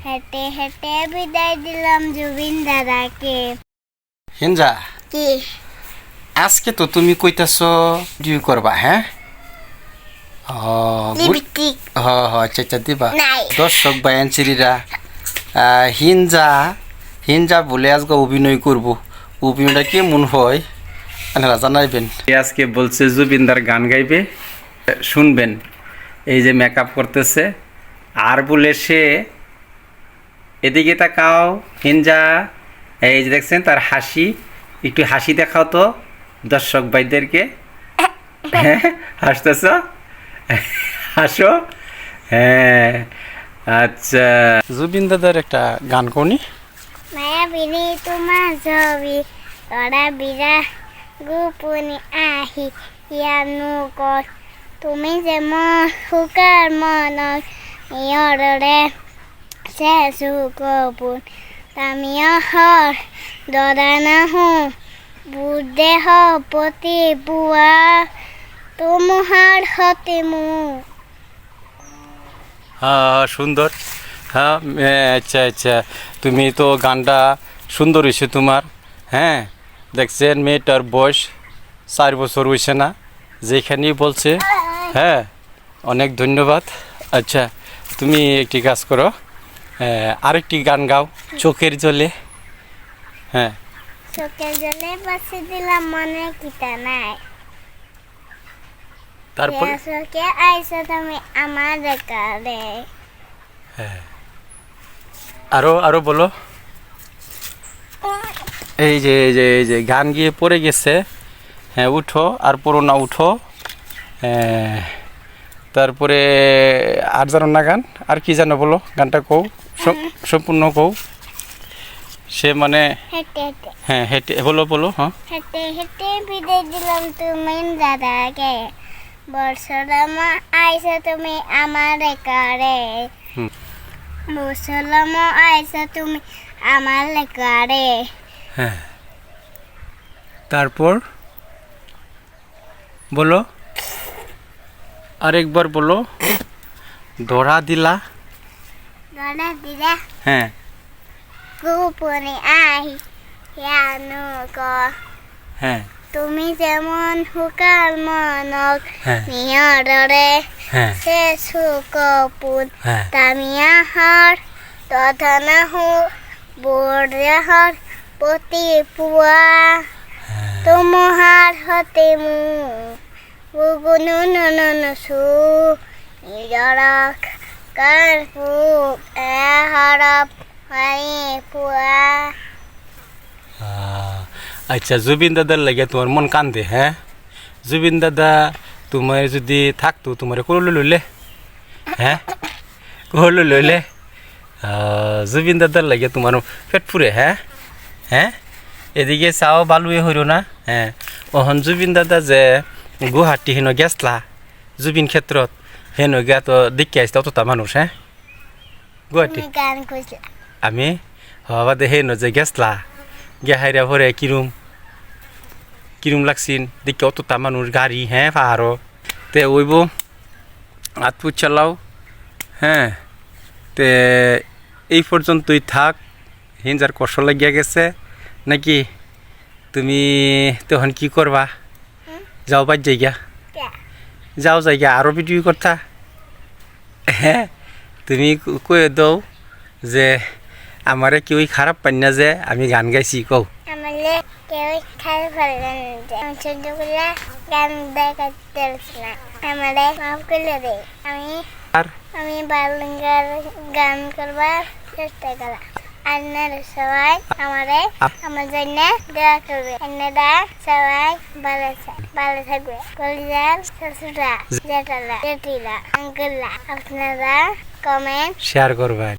হেঁটে হেঁটে বিদায় দিলাম জুবিন দাদাকে। হিঞ্জা, কি আজকে তো তুমি কইতাছ ডিউ করবা, হ্যাঁ? লিপস্টিক আচ্ছা আচ্ছা দিবা। নাই। দর্শক বায়ানচিরিরা, হিঞ্জা হিঞ্জা বলে আজকে অভিনয় করব। অভিনয়টা কেমন হয় আপনারা জানাইবেন। আজকে বলছে জুবিনদার গান গাইবে, শুনবেন। এই যে মেকআপ করতেছে আর বলে সে এদিকে তাকাও হিঞ্জা, এই যে দেখছেন তার হাসি, একটু হাসি দেখাও তো দর্শক ভাইদেরকে। হ্যাঁ হাসতেছ, হাসো। হ্যাঁ আচ্ছা, জুবিন দাদার একটা গান কোনি। মায়া বিনি তোমার ছবি তরা বিরা গোপনে আহি ইয়ানু কর তুমি যে হুকার মনক ইয়রে শেষু কপুন তামিয়া হর দদানা হো বুদ্ধে হ পতি বুয়া তুমহার হতে মু। হ্যাঁ সুন্দর। হ্যাঁ আচ্ছা আচ্ছা, তুমি তো গানটা সুন্দর হয়েছে তোমার। হ্যাঁ দেখছেন মেয়েটার বয়স 4 বছর হয়েছে না, যেখানেই বলছে। হ্যাঁ অনেক ধন্যবাদ। আচ্ছা তুমি একটি কাজ করো, আরেকটি গান গাও, চোখের জলে। হ্যাঁ চোখের জলে বাসি দিলাম মনে কিতা নাই, তারপর চোখে আইসো তুমি আমার কারে। আরো আরো বলো। এই যে গান গিয়ে পড়ে গেছে। হ্যাঁ উঠো, আর পড়ো না, উঠো। তারপরে আর জানো না গান, আর কি জানো বলো, গানটা কও, সম্পূর্ণ কও। সে মানে হেঁটে হেঁটে হ্যাঁ হেঁটে বলো বলো। হ্যাঁ হেঁটে হেঁটে বিদায় দিলাম তুমি দাদাকে, বর্ষলামা আইসো তুমি আমার কারে। হুম। বর্ষলামা আইসো তুমি আমার কারে। হ্যাঁ তারপর বলো, আরেকবার বলো। ধরা দিলা। গড়া দিলা হ্যাঁ গোপনে আহি ইয়ানু কর হ্যাঁ তুমি যেমন হুকার মনক হ্যাঁ নিয়রে হ্যাঁ সে সুকপুন হ্যাঁ তামিয়া হর তথনা হু বোরহর পতি পুয়া তুমহার হতে মু গুগুনু নননু সু নিজরক কারপু হরপ হাই পুয়া। আচ্ছা জুবিন দাদার লাগে তোমার মন কান্দে? হ্যাঁ জুবিন দাদা তোমার যদি থাকতো তোমার করলো লইলে? হ্যাঁ করলো লইলে? জুবিন দাদার লাগে তোমার পেট ফুরে? হ্যাঁ হ্যাঁ এদিকে চাও বালুয়ে হইল না। হ্যাঁ ওহন জুবিন দাদা যে গুয়াহাটি হেন গেছলা জুবিন ক্ষেত্রত, হেন গিয়া তো দেখে আসতে অতটা মানুষ। হ্যাঁ গুয়াহাটি তুমি গান কইছিলা আমি হওয়া দে হেন যে গেছলা গিয়া হাইরা ভরে কিরম কিরম লাগছিন দেখি অতটা মানুষ, গাড়ি। হ্যাঁ পাহাড়ও তে ওইব আতপুর চালাও। হ্যাঁ তে এই পর্যন্তই থাক। হিঞ্জার কষ্ট লাগিয়া গেছে নাকি? তুমি তখন কি করবা? যাও বাদ জায়গা, যাও জায়গা আরও ভিডিও করতা। হ্যাঁ তুমি কয়ে দাও যে আমারে কেউই খারাপ পাই না যে আমি গান গাইছি, কও। আমালে কেউ খারাপ পারলেন আমি ছোটবেলা গান দেখাতে আমারে মাফ করে দে। আর আমি বালুঙ্গার গান করবার চেষ্টা করা। আপনারা সবাই আমারে আমার জন্য দোয়া করবে। আপনারা সবাই ভালো থাকবে। কলিজার শ্বশুরা জেঠালা জেঠিলা আঙ্কেলরা আপনারা কমেন্ট শেয়ার করবা।